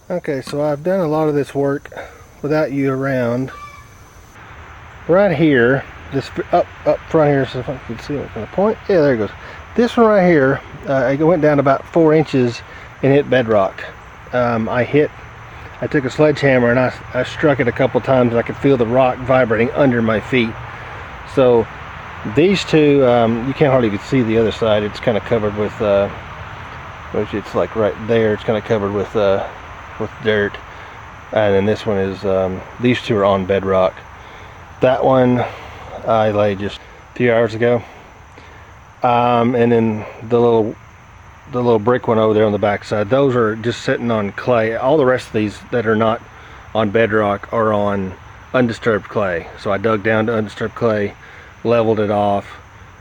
Okay, so I've done a lot of this work without you around. Right here, this up front here, so if I can see it from the point, yeah, there it goes. This one right here, it went down about 4 inches and hit bedrock. I took a sledgehammer and I struck it a couple times and I could feel the rock vibrating under my feet. So these two, you can't hardly even see the other side. It's kind of covered with, which it's like right there, it's kind of covered with dirt. And then this one is, these two are on bedrock. That one I laid just a few hours ago. And then the little brick one over there on the back side, those are just sitting on clay. All the rest of these that are not on bedrock are on undisturbed clay. So I dug down to undisturbed clay, leveled it off,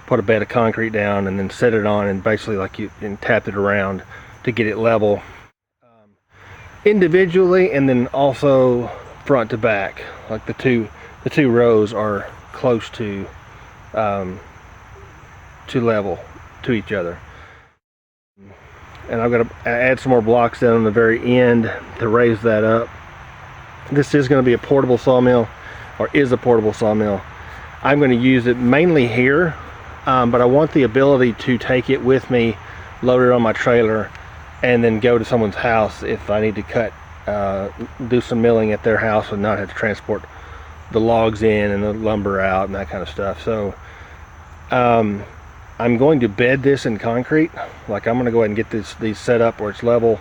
put a bed of concrete down, and then set it on, and basically and tapped it around to get it level, individually, and then also front to back. Like the two rows are close to level to each other. And I've got to add some more blocks down on the very end to raise that up. This is going to be a portable sawmill, or is a portable sawmill. I'm going to use it mainly here, but I want the ability to take it with me, load it on my trailer, and then go to someone's house if I need to do some milling at their house and not have to transport the logs in and the lumber out and that kind of stuff. So I'm going to bed this in concrete. Like, I'm going to go ahead and get these set up where it's level,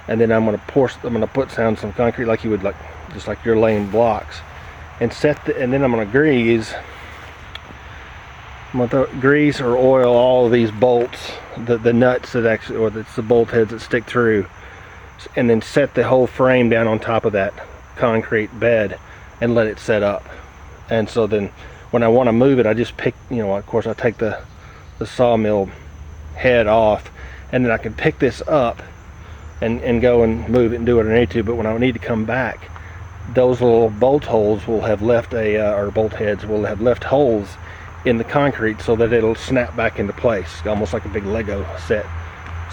and then I'm going to put down some concrete like you would, like just like you're laying blocks, and and then I'm going to grease. I'm going to grease or oil all of these bolts, the nuts that actually, or it's the bolt heads that stick through, and then set the whole frame down on top of that concrete bed and let it set up. And so then when I want to move it, I just pick, of course I take the sawmill head off, and then I can pick this up and go and move it and do what I need to. But when I need to come back, those little bolt holes will have left or bolt heads will have left holes in the concrete so that it'll snap back into place, almost like a big Lego set.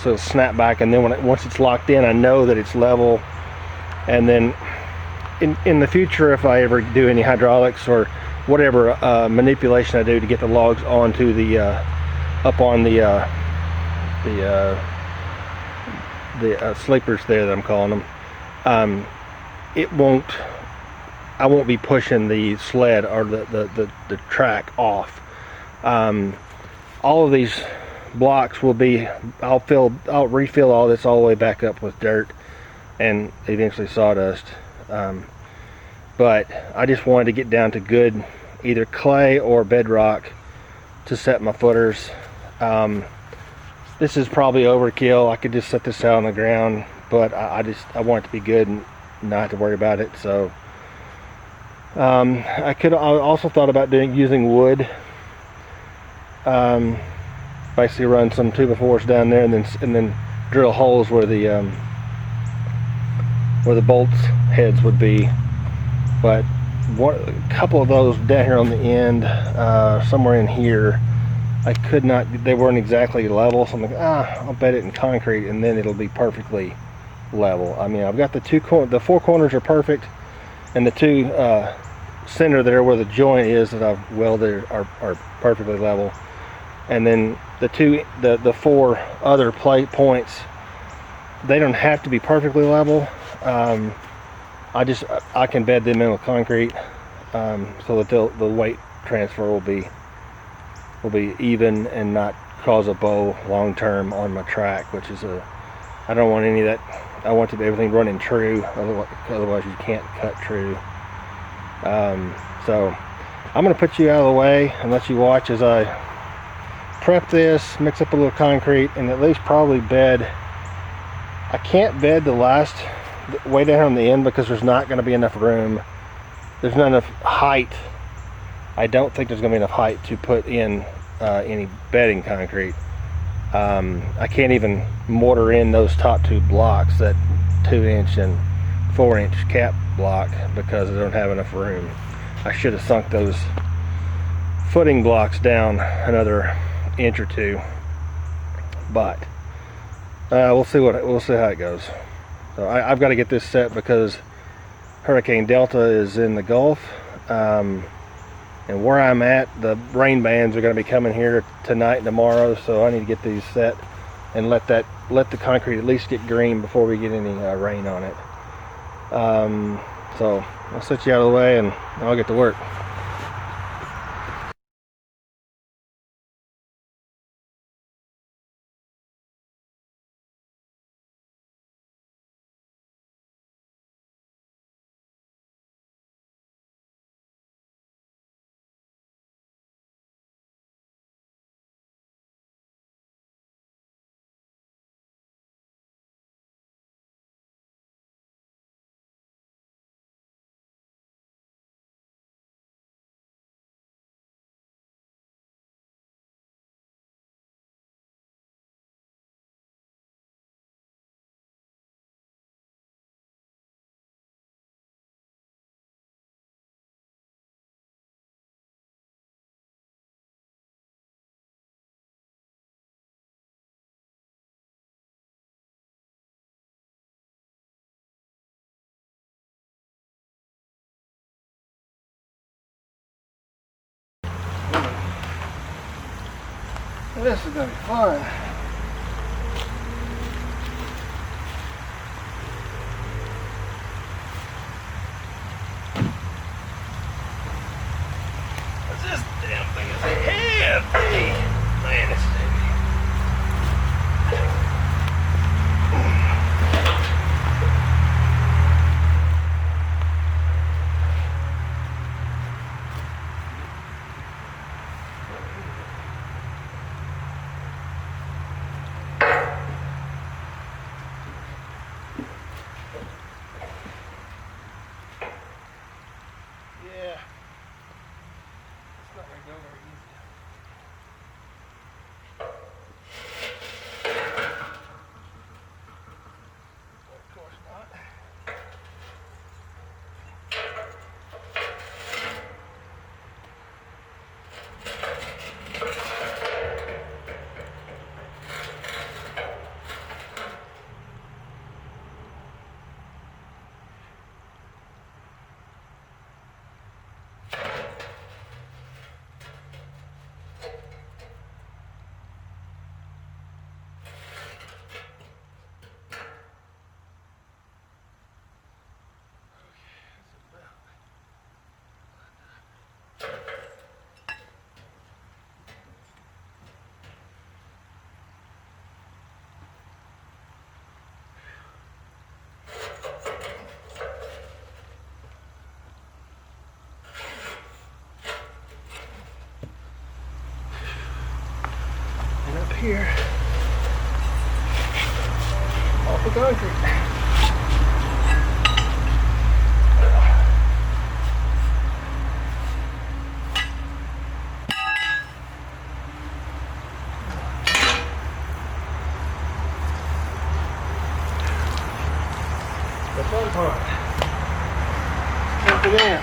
So it'll snap back, and then once it's locked in, I know that it's level. And then in the future, if I ever do any hydraulics or whatever manipulation I do to get the logs onto the up on the sleepers there that I'm calling them, I won't be pushing the sled or the track off. All of these blocks will be, I'll refill all this all the way back up with dirt and eventually sawdust. But I just wanted to get down to good either clay or bedrock to set my footers. This is probably overkill. I could just set this out on the ground, but I want it to be good and not have to worry about it. So I also thought about using wood. Basically run some 2x4s down there, and then drill holes where the bolts heads would be. But a couple of those down here on the end, somewhere in here, I could not, they weren't exactly level, so I'm like, I'll bed it in concrete and then it'll be perfectly level. I mean, I've got the 4 corners are perfect, and the 2 center there where the joint is that I've welded are perfectly level. And then the 4 other plate points, they don't have to be perfectly level. I can bed them in with concrete, so that the weight transfer will be even and not cause a bow long term on my track, which is I don't want any of that. I want everything running true, otherwise you can't cut true. So I'm going to put you out of the way and let you watch as I prep this, mix up a little concrete, and at least probably bed. I can't bed the last way down on the end because there's not going to be enough room. There's not enough height. I don't think there's going to be enough height to put in any bedding concrete. I can't even mortar in those top 2 blocks, that 2-inch and 4-inch cap block, because I don't have enough room. I should have sunk those footing blocks down another inch or 2, but we'll see how it goes. So I've got to get this set because Hurricane Delta is in the Gulf, and where I'm at, the rain bands are going to be coming here tonight and tomorrow. So I need to get these set and let the concrete at least get green before we get any rain on it. So I'll set you out of the way and I'll get to work. This is gonna be fun. This damn thing is heavy. Man, it's heavy. Yeah. It's not gonna go very easy. Of course not. And up here, off the concrete. The fun part. Dump it in.